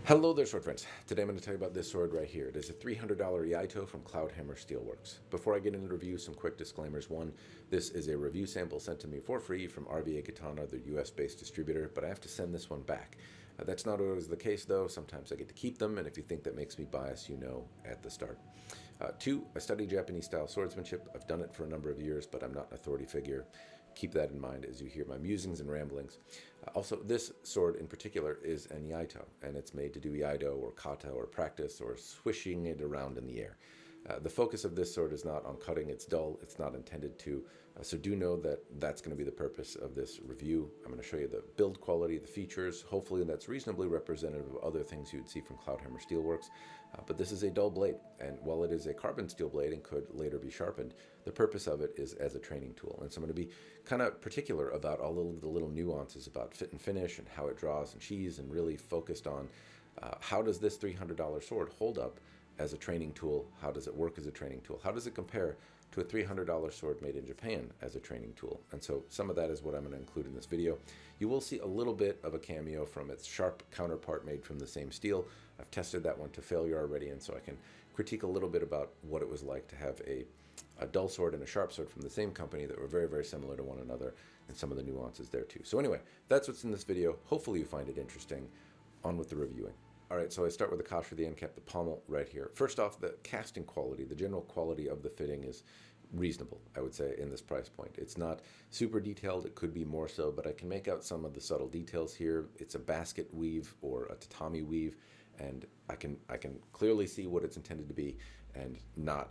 Hello there, sword friends. Today I'm going to tell you about this sword right here. It is a $300 Iaito from Cloudhammer Steelworks. Before I get into the review, some quick disclaimers. One, this is a review sample sent to me for free from RVA Katana, their US-based distributor, but I have to send this one back. That's not always the case, though. Sometimes I get to keep them, and if you think that makes me biased, you know at the start. Two, I study Japanese-style swordsmanship. I've done it for a number of years, but I'm not an authority figure. Keep that in mind as you hear my musings and ramblings. Also, this sword in particular is an Iaito, and it's made to do Iaito or kata or practice or swishing it around in the air. The focus of this sword is not on cutting, it's dull, it's not intended to, so do know that that's going to be the purpose of this review. I'm going to show you the build quality, the features, hopefully that's reasonably representative of other things you would see from Cloudhammer Steelworks, but this is a dull blade, and while it is a carbon steel blade and could later be sharpened, the purpose of it is as a training tool, and so I'm going to be kind of particular about all of the little nuances about fit and finish and how it draws and sheaths, and really focused on how does this $300 sword hold up as a training tool? How does it work as a training tool? How does it compare to a $300 sword made in Japan as a training tool? And so some of that is what I'm going to include in this video. You will see a little bit of a cameo from its sharp counterpart made from the same steel. I've tested that one to failure already, and so I can critique a little bit about what it was like to have a dull sword and a sharp sword from the same company that were very, very similar to one another, and some of the nuances there too. So anyway, that's what's in this video. Hopefully you find it interesting. On with the reviewing. All right, so I start with the kasha, the end cap, the pommel right here. First off, the casting quality, the general quality of the fitting is reasonable, I would say, in this price point. It's not super detailed, it could be more so, but I can make out some of the subtle details here. It's a basket weave or a tatami weave, and I can clearly see what it's intended to be, and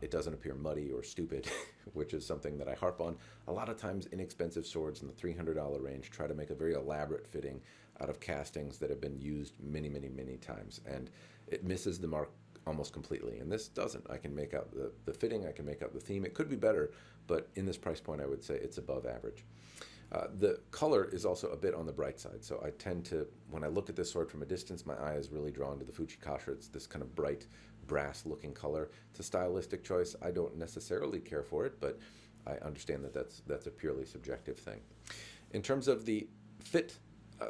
it doesn't appear muddy or stupid, which is something that I harp on. A lot of times inexpensive swords in the $300 range try to make a very elaborate fitting out of castings that have been used many, many, many times, and it misses the mark almost completely, and this doesn't. I can make out the fitting, I can make out the theme. It could be better, but in this price point I would say it's above average. The color is also a bit on the bright side, so I tend to, when I look at this sword from a distance, my eye is really drawn to the Fuchikasha. It's this kind of bright brass looking color. It's a stylistic choice. I don't necessarily care for it, but I understand that that's a purely subjective thing. In terms of the fit,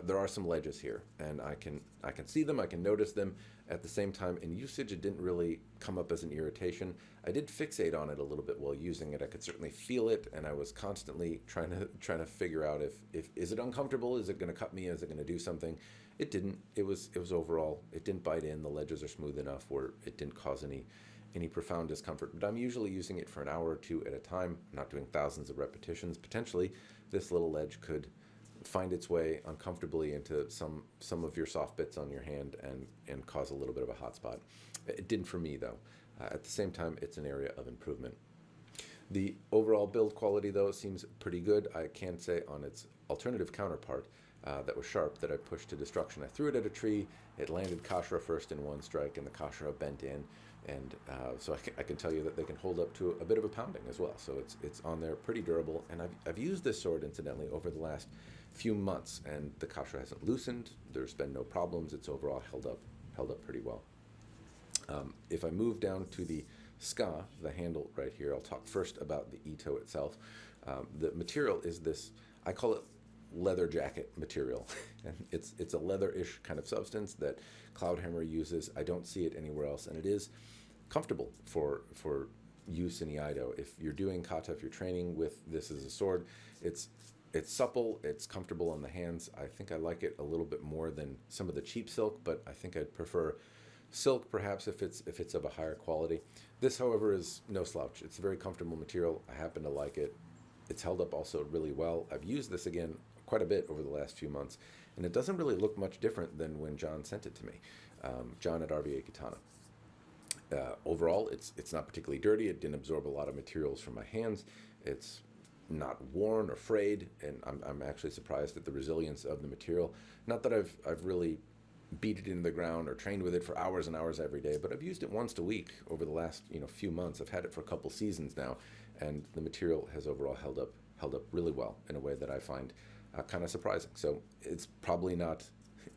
there are some ledges here, and I can see them, I can notice them. At the same time, in usage, it didn't really come up as an irritation. I did fixate on it a little bit while using it. I could certainly feel it, and I was constantly trying to figure out if is it uncomfortable? Is it going to cut me? Is it going to do something? It didn't. It was overall. It didn't bite in. The ledges are smooth enough where it didn't cause any profound discomfort. But I'm usually using it for an hour or two at a time. I'm not doing thousands of repetitions. Potentially, this little ledge could find its way uncomfortably into some of your soft bits on your hand and cause a little bit of a hot spot. It didn't for me, though. At the same time, it's an area of improvement. The overall build quality, though, seems pretty good. I can say on its alternative counterpart that was sharp that I pushed to destruction. I threw it at a tree. It landed kasha first in one strike, and the kasha bent in. And so I can tell you that they can hold up to a bit of a pounding as well. So it's on there, pretty durable. And I've used this sword, incidentally, over the last few months, and the kasha hasn't loosened. There's been no problems. It's overall held up pretty well. If I move down to the ska, the handle right here, I'll talk first about the Iaito itself. The material is this, I call it leather jacket material. And it's a leather-ish kind of substance that Cloudhammer uses. I don't see it anywhere else, and it is comfortable for use in Iaito. If you're doing kata, if you're training with this as a sword, it's supple, it's comfortable on the hands. I think I like it a little bit more than some of the cheap silk, but I think I'd prefer silk perhaps if it's of a higher quality. This, however, is no slouch. It's a very comfortable material. I happen to like it. It's held up also really well. I've used this again quite a bit over the last few months, and it doesn't really look much different than when John sent it to me. John at RVA Katana. Overall, it's not particularly dirty. It didn't absorb a lot of materials from my hands. It's not worn or frayed, and I'm actually surprised at the resilience of the material. Not that I've really beat it into the ground or trained with it for hours and hours every day, but I've used it once a week over the last few months. I've had it for a couple seasons now, and the material has overall held up really well in a way that I find kind of surprising. So it's probably not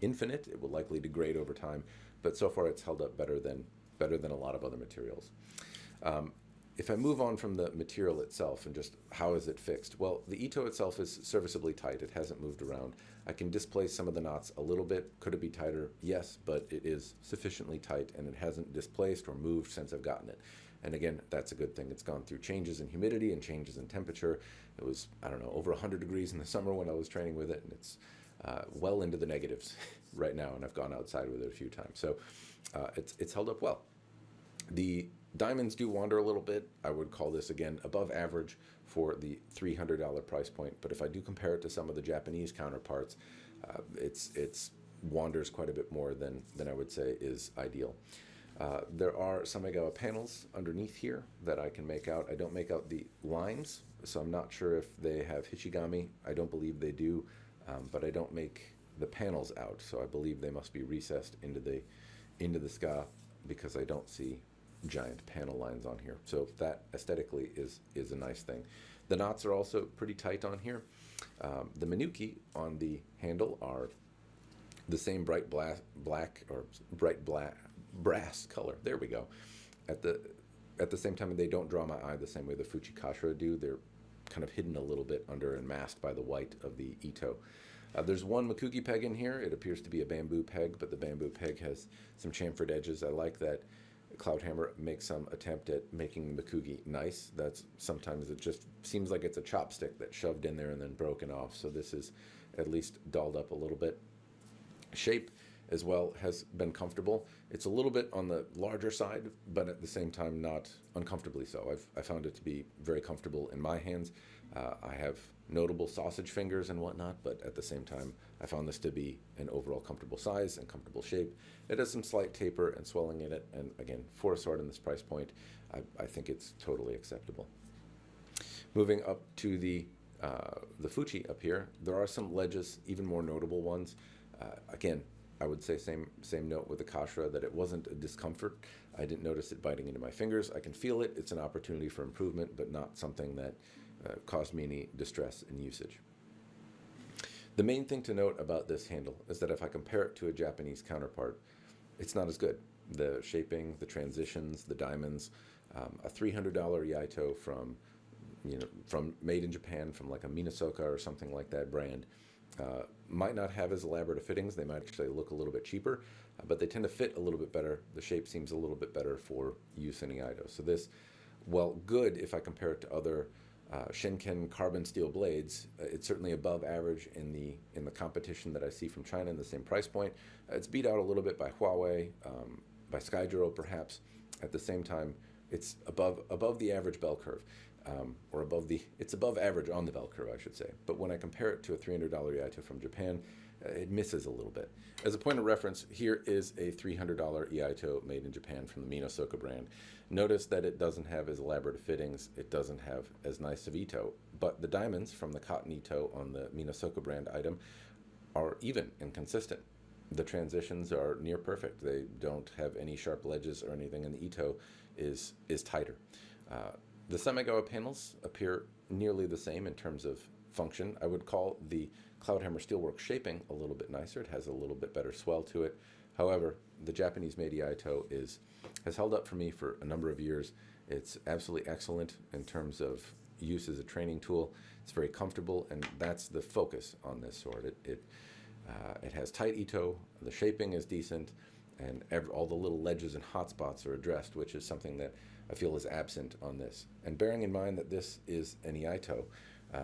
infinite. It will likely degrade over time, but so far it's held up better than a lot of other materials. if I move on from the material itself and just how is it fixed, well, the Iaito itself is serviceably tight. It hasn't moved around. I can displace some of the knots a little bit. Could it be tighter? Yes, but it is sufficiently tight, and it hasn't displaced or moved since I've gotten it. And again, that's a good thing. It's gone through changes in humidity and changes in temperature. It was, I don't know, over 100 degrees in the summer when I was training with it, and it's well into the negatives right now, and I've gone outside with it a few times. So it's held up well. The diamonds do wander a little bit. I would call this, again, above average for the $300 price point. But if I do compare it to some of the Japanese counterparts, it's wanders quite a bit more than I would say is ideal. There are Saki-haba panels underneath here that I can make out. I don't make out the lines, so I'm not sure if they have Hichigami. I don't believe they do, but I don't make the panels out, so I believe they must be recessed into the ska because I don't see giant panel lines on here. So that aesthetically is a nice thing. The knots are also pretty tight on here. The minuki on the handle are the same bright black or bright brass color. There we go. At the same time, they don't draw my eye the same way the Fuchikashira do. They're kind of hidden a little bit under and masked by the white of the Iaito. There's one Makugi peg in here. It appears to be a bamboo peg, but the bamboo peg has some chamfered edges. I like that Cloudhammer makes some attempt at making the Makugi nice. That's sometimes it just seems like it's a chopstick that's shoved in there and then broken off. So this is at least dolled up a little bit. Shape as well has been comfortable. It's a little bit on the larger side, but at the same time not uncomfortably so. I found it to be very comfortable in my hands. I have notable sausage fingers and whatnot, but at the same time I found this to be an overall comfortable size and comfortable shape. It has some slight taper and swelling in it, and again, for a sword in this price point, I think it's totally acceptable. Moving up to the Fuchi up here, there are some ledges, even more notable ones. Again, I would say same note with the Kashira, that it wasn't a discomfort. I didn't notice it biting into my fingers. I can feel it. It's an opportunity for improvement, but not something that caused me any distress in usage. The main thing to note about this handle is that if I compare it to a Japanese counterpart, it's not as good. The shaping, the transitions, the diamonds, a $300 Iaito from made in Japan, from like a Minasoka or something like that brand, might not have as elaborate fittings. They might actually look a little bit cheaper, but they tend to fit a little bit better. The shape seems a little bit better for use in Iaito. So this, while good if I compare it to other Shinken carbon steel blades, it's certainly above average in the competition that I see from China in the same price point. It's beat out a little bit by Huawei, by Skydro perhaps. At the same time, it's above the average bell curve. It's above average on the bell curve, I should say. But when I compare it to a $300 Iaito from Japan, it misses a little bit. As a point of reference, here is a $300 Iaito made in Japan from the Minasoka brand. Notice that it doesn't have as elaborate fittings, it doesn't have as nice of Iaito, but the diamonds from the cotton Iaito on the Minasoka brand item are even and consistent. The transitions are near perfect. They don't have any sharp ledges or anything, and the Iaito is tighter. The Saki-haba panels appear nearly the same in terms of function. I would call the Cloudhammer Steelworks shaping a little bit nicer. It has a little bit better swell to it. However, the Japanese-made Iaito has held up for me for a number of years. It's absolutely excellent in terms of use as a training tool. It's very comfortable, and that's the focus on this sword. It has tight Iaito, the shaping is decent, and all the little ledges and hot spots are addressed, which is something that I feel is absent on this. And bearing in mind that this is an Iaito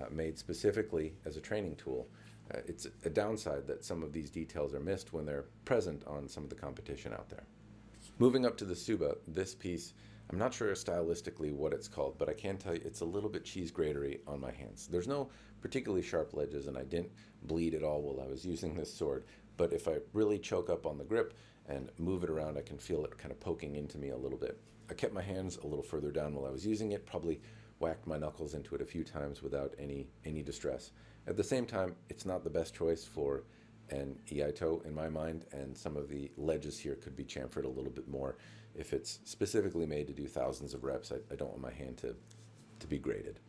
made specifically as a training tool, it's a downside that some of these details are missed when they're present on some of the competition out there. Moving up to the tsuba, this piece, I'm not sure stylistically what it's called, but I can tell you it's a little bit cheese gratery on my hands. There's no particularly sharp ledges, and I didn't bleed at all while I was using this sword, but if I really choke up on the grip and move it around, I can feel it kind of poking into me a little bit. I kept my hands a little further down while I was using it, probably whacked my knuckles into it a few times without any distress. At the same time, it's not the best choice for an Iaito in my mind, and some of the ledges here could be chamfered a little bit more. If it's specifically made to do thousands of reps, I don't want my hand to be graded.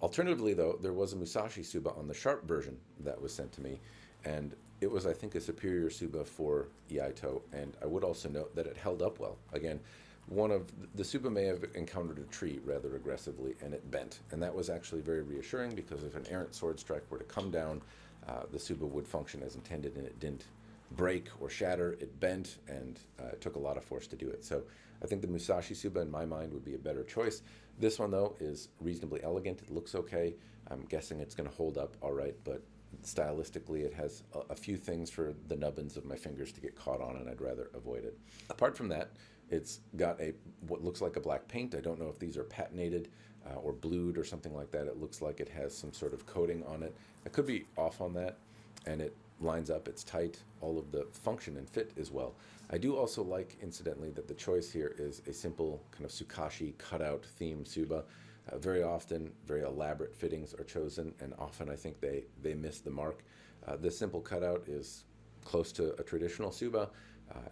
Alternatively, though, there was a Musashi tsuba on the sharp version that was sent to me, and it was, I think, a superior tsuba for Iaito, and I would also note that it held up well. Again, the tsuba may have encountered a tree rather aggressively, and it bent. And that was actually very reassuring, because if an errant sword strike were to come down, the tsuba would function as intended, and it didn't break or shatter. It bent, and it took a lot of force to do it. So I think the Musashi tsuba, in my mind, would be a better choice. This one, though, is reasonably elegant. It looks okay. I'm guessing it's going to hold up all right, but stylistically, it has a few things for the nubbins of my fingers to get caught on, and I'd rather avoid it. Apart from that, it's got what looks like a black paint. I don't know if these are patinated or blued or something like that. It looks like it has some sort of coating on it. I could be off on that, and it lines up, it's tight, all of the function and fit as well. I do also like, incidentally, that the choice here is a simple kind of tsukashi cutout theme tsuba. Very often, very elaborate fittings are chosen, and often I think they miss the mark. This simple cutout is close to a traditional tsuba.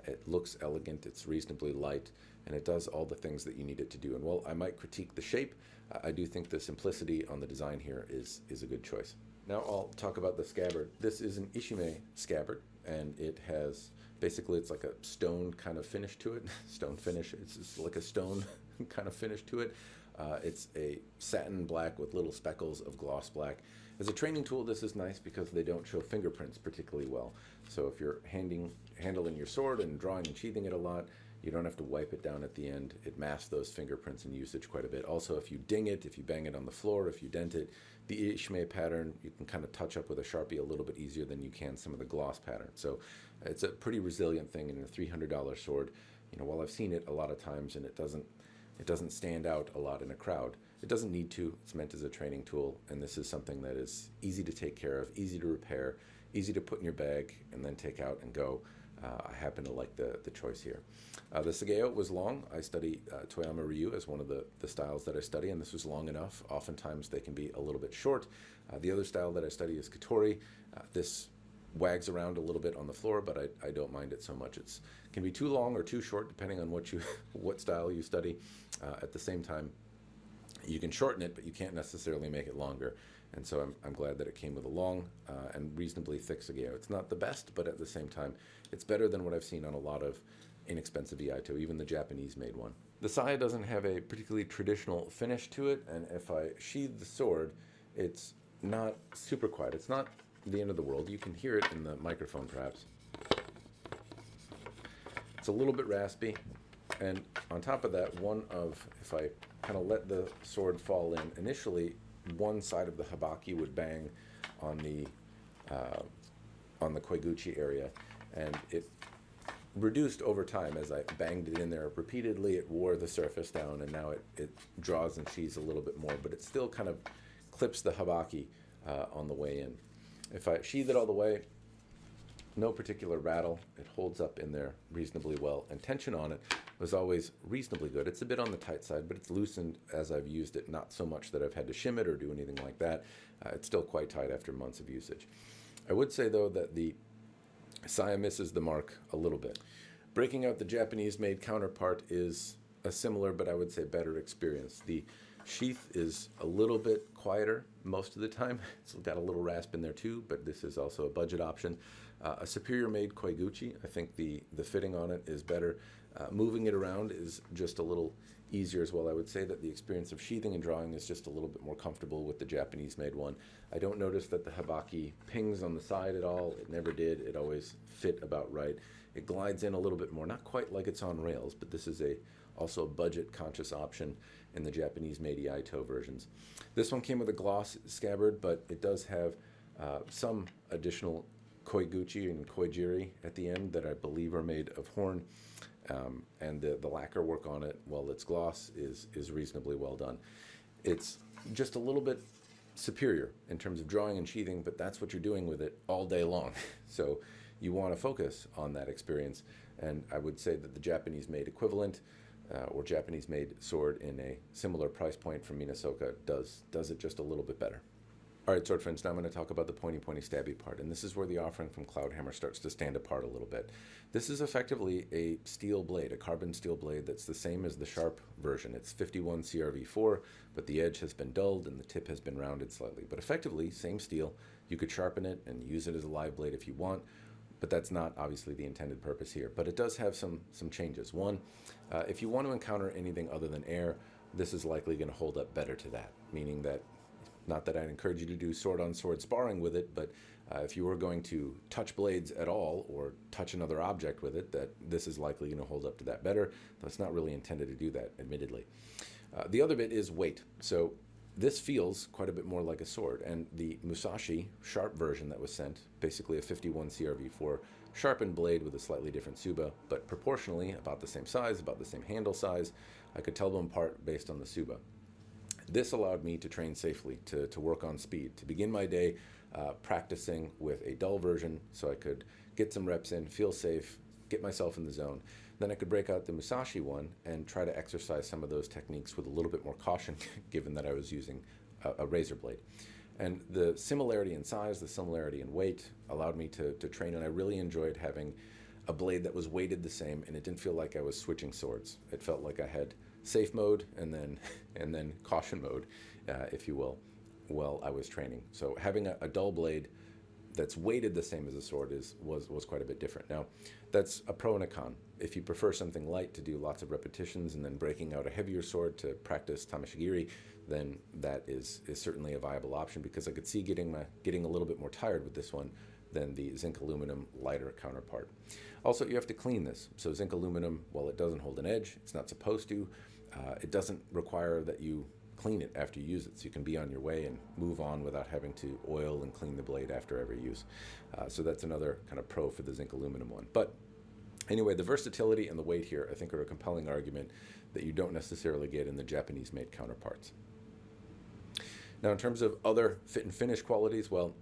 It looks elegant, it's reasonably light, and it does all the things that you need it to do. And while I might critique the shape, I do think the simplicity on the design here is a good choice. Now I'll talk about the scabbard. This is an Ishime scabbard, and it has, basically it's like a stone kind of finish to it. Stone finish, it's like a stone kind of finish to it. It's a satin black with little speckles of gloss black. As a training tool, this is nice because they don't show fingerprints particularly well. So if you're handling your sword and drawing and sheathing it a lot, you don't have to wipe it down at the end. It masks those fingerprints and usage quite a bit. Also, if you ding it, if you bang it on the floor, if you dent it, the Ishime pattern, you can kind of touch up with a Sharpie a little bit easier than you can some of the gloss patterns. So it's a pretty resilient thing in a $300 sword. You know, while I've seen it a lot of times and it doesn't stand out a lot in a crowd, it doesn't need to. It's meant as a training tool, and this is something that is easy to take care of, easy to repair, easy to put in your bag and then take out and go. I happen to like the choice here. The Sageo was long. I study Toyama Ryu as one of the styles that I study, and this was long enough. Oftentimes they can be a little bit short. The other style that I study is Katori. This wags around a little bit on the floor, but I don't mind it so much. It can be too long or too short depending on what style you study. At the same time, you can shorten it, but you can't necessarily make it longer. And so I'm glad that it came with a long and reasonably thick Sageo. It's not the best, but at the same time, it's better than what I've seen on a lot of inexpensive Iaito, even the Japanese-made one. The saya doesn't have a particularly traditional finish to it, and if I sheathe the sword, it's not super quiet. It's not the end of the world. You can hear it in the microphone, perhaps. It's a little bit raspy, and on top of that, if I kind of let the sword fall in, initially, one side of the habaki would bang on the koiguchi area, and it reduced over time as I banged it in there repeatedly. It wore the surface down, and now it draws and sheathes a little bit more, but it still kind of clips the habaki on the way in. If I sheathe it all the way, no particular rattle. It holds up in there reasonably well, and tension on it was always reasonably good. It's a bit on the tight side, but it's loosened as I've used it, not so much that I've had to shim it or do anything like that. It's still quite tight after months of usage. I would say, though, that the saya misses the mark a little bit. Breaking out the Japanese-made counterpart is a similar, but I would say better experience. The sheath is a little bit quieter most of the time. It's got a little rasp in there too, but this is also a budget option. A superior-made koiguchi, I think the fitting on it is better. Moving it around is just a little easier as well. I would say that the experience of sheathing and drawing is just a little bit more comfortable with the Japanese-made one. I don't notice that the habaki pings on the side at all. It never did. It always fit about right. It glides in a little bit more, not quite like it's on rails, but this is also a budget-conscious option in the Japanese-made Iaito versions. This one came with a gloss scabbard, but it does have some additional koiguchi and koijiri at the end that I believe are made of horn. And the lacquer work on it, while it's gloss, is reasonably well done. It's just a little bit superior in terms of drawing and sheathing, but that's what you're doing with it all day long. So you want to focus on that experience. And I would say that the Japanese-made equivalent or Japanese-made sword in a similar price point from Minasoka does it just a little bit better. All right, sword friends, now I'm going to talk about the pointy stabby part, and this is where the offering from Cloudhammer starts to stand apart a little bit. This is effectively a steel blade, a carbon steel blade that's the same as the sharp version. It's 51 CRV4, but the edge has been dulled and the tip has been rounded slightly. But effectively, same steel. You could sharpen it and use it as a live blade if you want. but that's not obviously the intended purpose here. But it does have some changes. One, if you want to encounter anything other than air, this is likely going to hold up better to that, meaning that, not that I'd encourage you to do sword-on-sword sparring with it, but if you were going to touch blades at all or touch another object with it, that this is likely going to hold up to that better, though it's not really intended to do that, admittedly. The other bit is weight. So this feels quite a bit more like a sword, and the Musashi sharp version that was sent, basically a 51 CRV4 sharpened blade with a slightly different tsuba, but proportionally about the same size, about the same handle size. I could tell them apart based on the tsuba. This allowed me to train safely, to work on speed, to begin my day practicing with a dull version so I could get some reps in, feel safe, get myself in the zone. Then I could break out the Musashi one and try to exercise some of those techniques with a little bit more caution, given that I was using a razor blade. And the similarity in size, the similarity in weight allowed me to train, and I really enjoyed having a blade that was weighted the same, and it didn't feel like I was switching swords. It felt like I had safe mode and then caution mode, if you will, while I was training. So having a dull blade that's weighted the same as a sword was quite a bit different. Now, that's a pro and a con. If you prefer something light to do lots of repetitions and then breaking out a heavier sword to practice tameshigiri, then that is certainly a viable option, because I could see getting a little bit more tired with this one than the zinc aluminum lighter counterpart. Also, you have to clean this. So zinc aluminum, while it doesn't hold an edge, it's not supposed to, it doesn't require that you clean it after you use it, so you can be on your way and move on without having to oil and clean the blade after every use. So that's another kind of pro for the zinc aluminum one. But anyway, the versatility and the weight here, I think, are a compelling argument that you don't necessarily get in the Japanese-made counterparts. Now, in terms of other fit and finish qualities, well,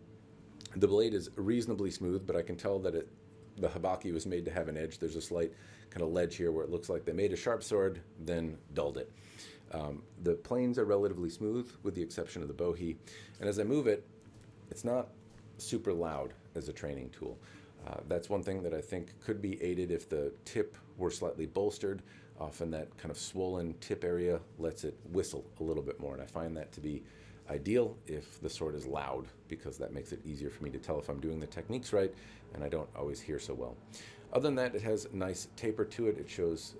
the blade is reasonably smooth, but I can tell that the habaki was made to have an edge. There's a slight kind of ledge here where it looks like they made a sharp sword, then dulled it. The planes are relatively smooth, with the exception of the bohi. And as I move it, it's not super loud as a training tool. That's one thing that I think could be aided if the tip were slightly bolstered. Often that kind of swollen tip area lets it whistle a little bit more, and I find that to be ideal if the sword is loud, because that makes it easier for me to tell if I'm doing the techniques right, and I don't always hear so well. Other than that, it has a nice taper to it. It shows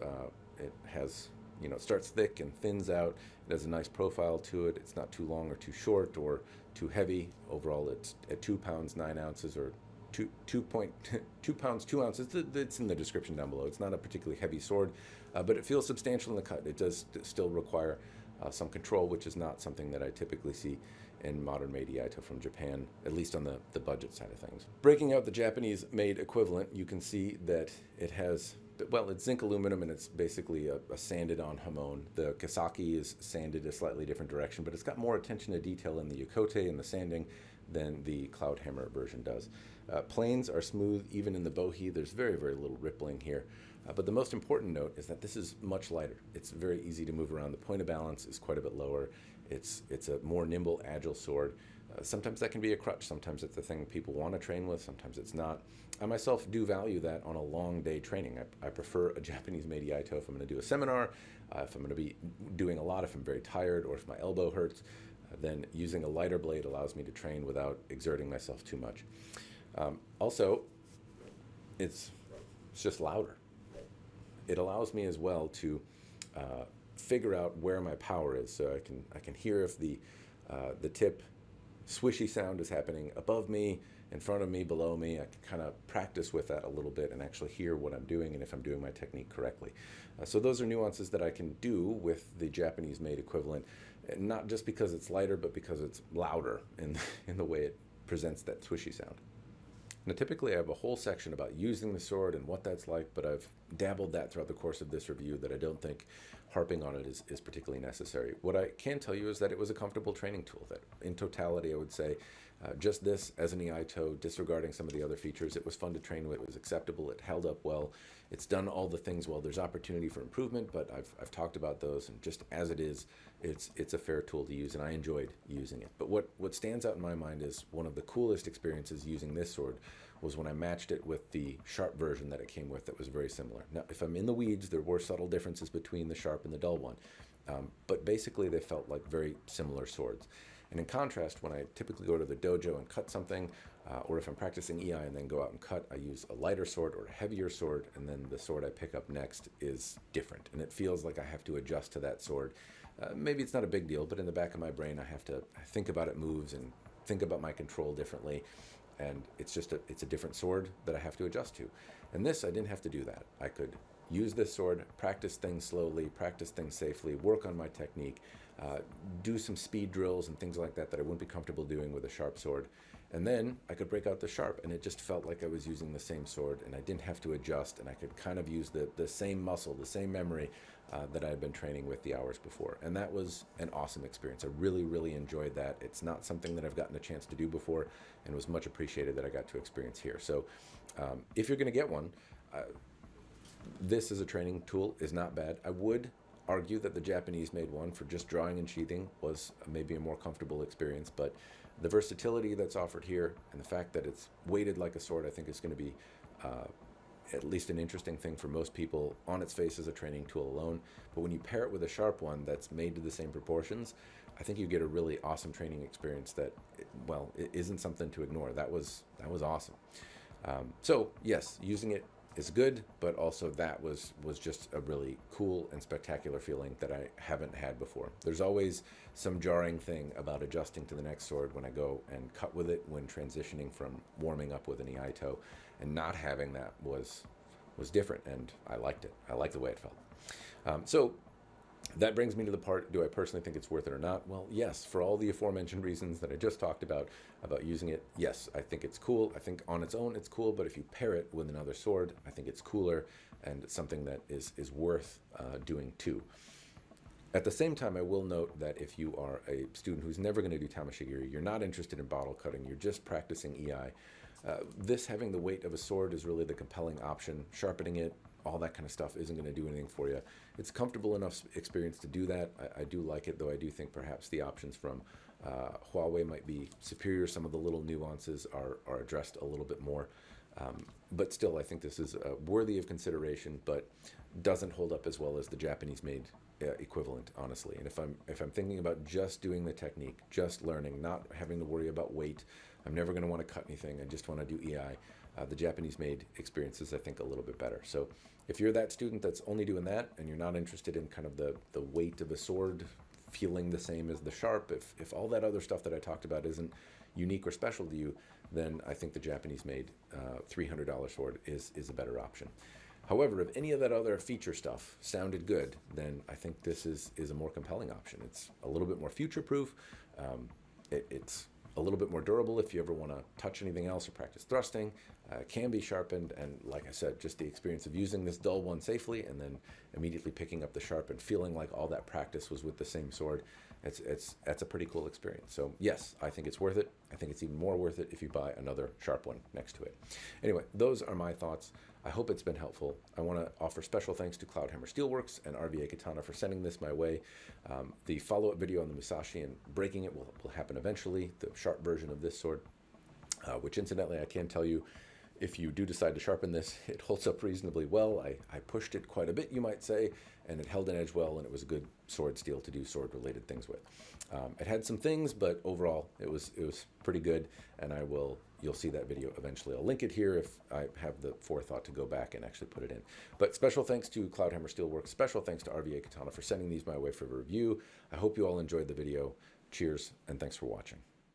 it has, it starts thick and thins out. It has a nice profile to it. It's not too long or too short or too heavy. Overall, it's at 2 pounds 9 ounces, or 2 pounds 2 ounces. It's in the description down below. It's not a particularly heavy sword, but it feels substantial in the cut. It does still require some control, which is not something that I typically see in modern-made Iaito from Japan, at least on the budget side of things. Breaking out the Japanese-made equivalent, you can see that it has, well, it's zinc aluminum, and it's basically a sanded-on hamon. The Kasaki is sanded a slightly different direction, but it's got more attention to detail in the yokote and the sanding than the Cloudhammer version does. Planes are smooth, even in the bohi. There's very, very little rippling here. But the most important note is that this is much lighter. It's very easy to move around. The point of balance is quite a bit lower. It's a more nimble, agile sword. Sometimes that can be a crutch. Sometimes it's the thing people want to train with. Sometimes it's not. I myself do value that on a long day training. I prefer a Japanese-made Iaito if I'm going to do a seminar, if I'm going to be doing a lot, if I'm very tired, or if my elbow hurts. Then using a lighter blade allows me to train without exerting myself too much. Also, it's just louder. It allows me as well to figure out where my power is, so I can hear if the tip swishy sound is happening above me, in front of me, below me. I can kind of practice with that a little bit and actually hear what I'm doing and if I'm doing my technique correctly. So those are nuances that I can do with the Japanese-made equivalent, not just because it's lighter, but because it's louder in the way it presents that swishy sound. Now, typically I have a whole section about using the sword and what that's like, but I've dabbled that throughout the course of this review that I don't think harping on it is particularly necessary. What I can tell you is that it was a comfortable training tool, that in totality I would say just this as an Iaito, disregarding some of the other features, it was fun to train with, it was acceptable, it held up well, it's done all the things well. There's opportunity for improvement, but I've talked about those, and just as it is, it's a fair tool to use, and I enjoyed using it. But what stands out in my mind is one of the coolest experiences using this sword was when I matched it with the sharp version that it came with that was very similar. Now, if I'm in the weeds, there were subtle differences between the sharp and the dull one, but basically they felt like very similar swords. And in contrast, when I typically go to the dojo and cut something, or if I'm practicing EI and then go out and cut, I use a lighter sword or a heavier sword, and then the sword I pick up next is different. And it feels like I have to adjust to that sword. Maybe it's not a big deal, but in the back of my brain, I have to think about it moves and think about my control differently. And it's a different sword that I have to adjust to. And this, I didn't have to do that. I could use this sword, practice things slowly, practice things safely, work on my technique, do some speed drills and things like that I wouldn't be comfortable doing with a sharp sword. And then I could break out the sharp, and it just felt like I was using the same sword, and I didn't have to adjust, and I could kind of use the same muscle, the same memory that I had been training with the hours before. And that was an awesome experience. I really, really enjoyed that. It's not something that I've gotten a chance to do before, and it was much appreciated that I got to experience here. So if you're going to get one, this as a training tool is not bad. I would argue that the Japanese-made one for just drawing and sheathing was maybe a more comfortable experience, but the versatility that's offered here and the fact that it's weighted like a sword, I think is going to be at least an interesting thing for most people on its face as a training tool alone. But when you pair it with a sharp one that's made to the same proportions, I think you get a really awesome training experience that, well, it isn't something to ignore. That was awesome. So yes, using it is good, but also that was just a really cool and spectacular feeling that I haven't had before. There's always some jarring thing about adjusting to the next sword when I go and cut with it when transitioning from warming up with an Iaito, and not having that was different, and I liked it. I liked the way it felt. So that brings me to the part, do I personally think it's worth it or not? Well, yes, for all the aforementioned reasons that I just talked about using it, yes, I think it's cool. I think on its own it's cool, but if you pair it with another sword, I think it's cooler and something that is worth doing too. At the same time, I will note that if you are a student who's never going to do tamashigiri, you're not interested in bottle cutting, you're just practicing EI, this having the weight of a sword is really the compelling option. Sharpening it, all that kind of stuff isn't going to do anything for you. It's a comfortable enough experience to do that. I do like it, though I do think perhaps the options from Huawei might be superior. Some of the little nuances are addressed a little bit more. But still, I think this is worthy of consideration, but doesn't hold up as well as the Japanese-made equivalent, honestly. And if I'm thinking about just doing the technique, just learning, not having to worry about weight, I'm never going to want to cut anything. I just want to do EI. The Japanese-made experience is, I think, a little bit better. So if you're that student that's only doing that and you're not interested in kind of the weight of a sword feeling the same as the sharp, if all that other stuff that I talked about isn't unique or special to you, then I think the Japanese-made $300 sword is a better option. However, if any of that other feature stuff sounded good, then I think this is a more compelling option. It's a little bit more future-proof. It's a little bit more durable if you ever want to touch anything else or practice thrusting. Can be sharpened, and like I said, just the experience of using this dull one safely and then immediately picking up the sharp and feeling like all that practice was with the same sword, that's a pretty cool experience. So yes, I think it's worth it. I think it's even more worth it if you buy another sharp one next to it. Anyway, those are my thoughts. I hope it's been helpful. I want to offer special thanks to Cloudhammer Steelworks and RVA Katana for sending this my way. The follow-up video on the Musashi and breaking it will happen eventually, the sharp version of this sword, which incidentally I can tell you, if you do decide to sharpen this, it holds up reasonably well. I pushed it quite a bit, you might say, and it held an edge well, and it was a good sword steel to do sword-related things with. It had some things, but overall, it was pretty good, and you'll see that video eventually. I'll link it here if I have the forethought to go back and actually put it in. But special thanks to Cloudhammer Steelworks, special thanks to RVA Katana for sending these my way for review. I hope you all enjoyed the video. Cheers, and thanks for watching.